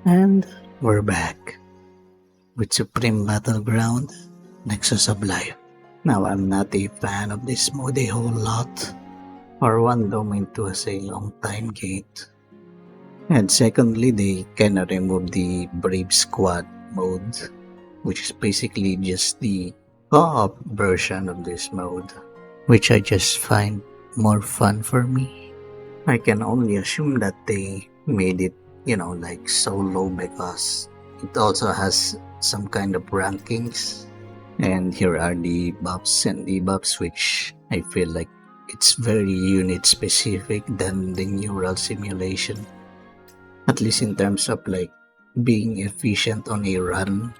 And we're back with Supreme Battleground, Nexus of Life. Now, I'm not a fan of this mode a whole lot. For one, domain 2 has a long time gate. And secondly, they kinda removed the Brave Squad mode, which is basically just the co-op version of this mode, which I just find more fun for me. I can only assume that they made it, like so low because it also has some kind of rankings. And here are the buffs and debuffs, which I feel like it's very unit specific than the neural simulation. At least in terms of like being efficient on a run.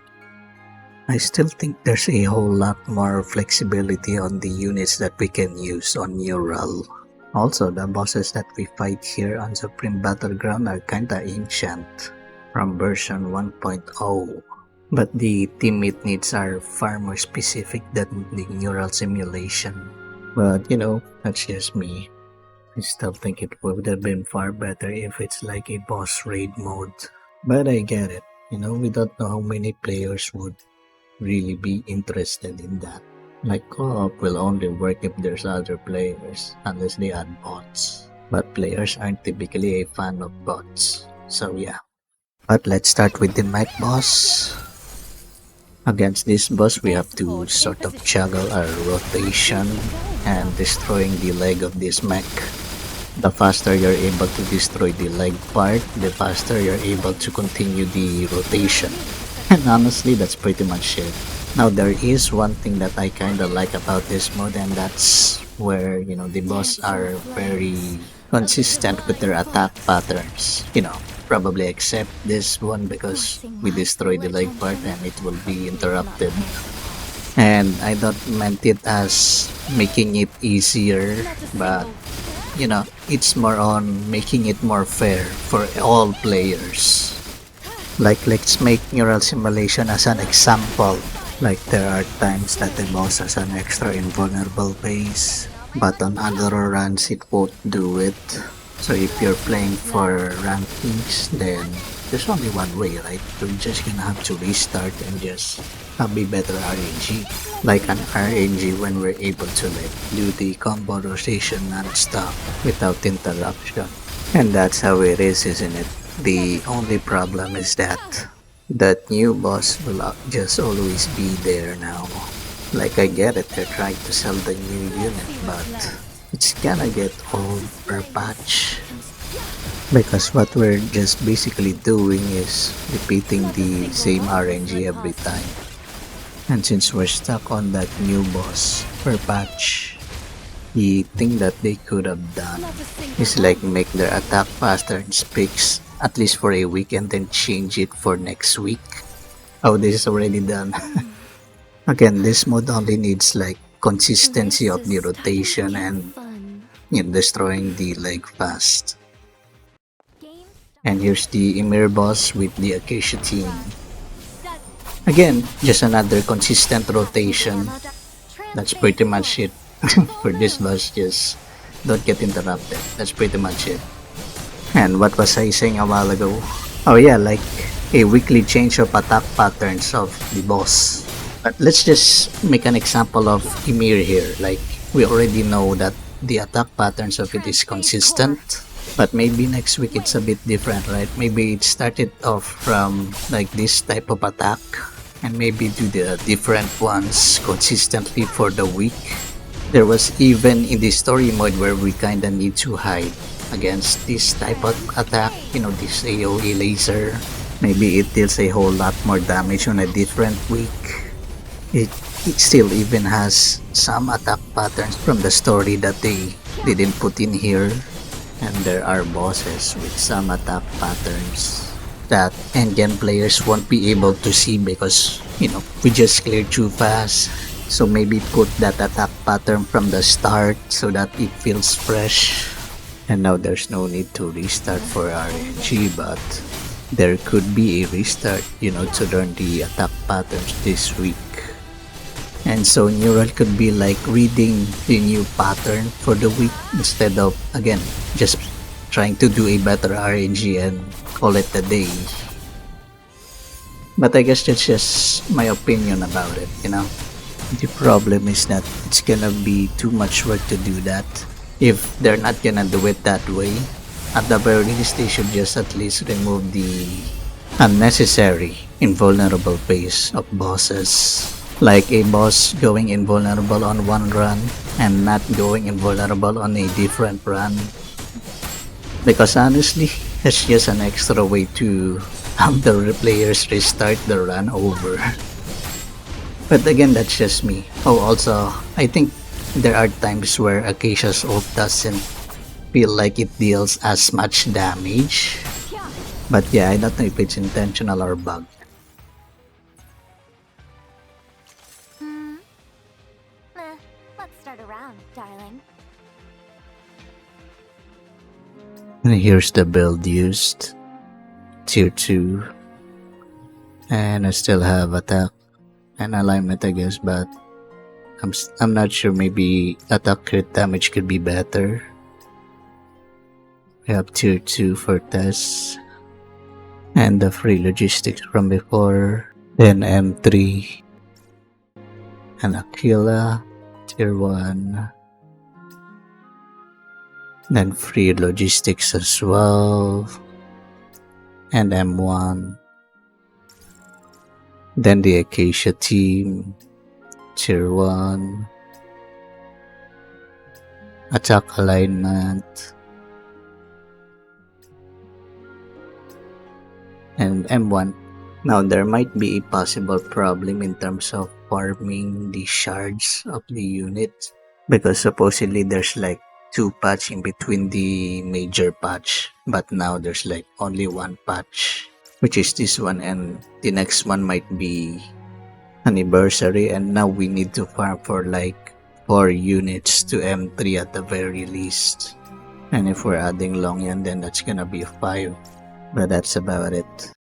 I still think there's a whole lot more flexibility on the units that we can use on neural. Also, the bosses that we fight here on Supreme Battleground are kinda ancient, from version 1.0. But the teammate needs are far more specific than the neural simulation. But that's just me. I still think it would have been far better if it's like a boss raid mode. But I get it. We don't know how many players would really be interested in that. Like co-op will only work if there's other players, unless they add bots. But players aren't typically a fan of bots. So yeah. But let's start with the Mech boss. Against this boss, we have to sort of juggle our rotation and destroying the leg of this mech. The faster you're able to destroy the leg part, the faster you're able to continue the rotation. And honestly, that's pretty much it. Now, there is one thing that I kinda like about this mode, and that's where, the boss are very consistent with their attack patterns. Probably except this one because we destroy the leg part and it will be interrupted. And I don't meant it as making it easier, but it's more on making it more fair for all players. Like, let's make neural simulation as an example. Like, there are times that the boss has an extra invulnerable base, but on other runs it won't do it. So if you're playing for rankings, then there's only one way, right? You're just gonna have to restart and just have a better RNG. Like an RNG when we're able to do the combo rotation non-stop without interruption. And that's how it is, isn't it? The only problem is that new boss will just always be there now. Like, I get it, they're trying to sell the new unit, but it's gonna get old per patch. Because what we're just basically doing is repeating the same RNG every time. And since we're stuck on that new boss per patch, the thing that they could have done is like make their attack patterns fixed at least for a week and then change it for next week. Oh, this is already done. Again, this mode only needs like consistency of the rotation and destroying the leg fast. And here's the Ymir boss with the Acacia team. Again, just another consistent rotation. That's pretty much it. For this boss, just don't get interrupted. That's pretty much it. And what was I saying a while ago? Oh yeah, like a weekly change of attack patterns of the boss. But let's just make an example of Ymir here. Like, we already know that the attack patterns of it is consistent, but maybe next week it's a bit different, right? Maybe it started off from like this type of attack and maybe do the different ones consistently for the week. There was even in the story mode where we kinda need to hide against this type of attack, this AoE laser. Maybe it deals a whole lot more damage on a different week. It still even has some attack patterns from the story that they didn't put in here. And there are bosses with some attack patterns that endgame players won't be able to see because, we just cleared too fast. So maybe put that attack pattern from the start so that it feels fresh. And now there's no need to restart for RNG, but there could be a restart, to learn the attack patterns this week. And so neural could be like reading the new pattern for the week instead of, again, just trying to do a better RNG and call it a day. But I guess that's just my opinion about it, you know? The problem is that it's gonna be too much work to do that. If they're not gonna do it that way, at the very least they should just at least remove the unnecessary invulnerable phase of bosses. Like a boss going invulnerable on one run and not going invulnerable on a different run. Because honestly, it's just an extra way to have the players restart the run over. But again, that's just me. Oh, also, I think there are times where Acacia's ult doesn't feel like it deals as much damage. But yeah, I don't know if it's intentional or bug. Let's start around, darling. And here's the build used. Tier 2. And I still have attack and alignment, I guess, but I'm not sure, maybe attack crit damage could be better. We have tier 2 for Tess and the free logistics from before, then M3 and Aquila, tier 1, then free logistics as well, and M1, then the Acacia team, tier 1, attack alignment, and M1. Now there might be a possible problem in terms of farming the shards of the unit, because supposedly there's like 2 patch in between the major patch, but now there's like only 1 patch, which is this one, and the next one might be anniversary, and now we need to farm for like 4 units to M3 at the very least. And if we're adding Longyan, then that's gonna be 5. But that's about it.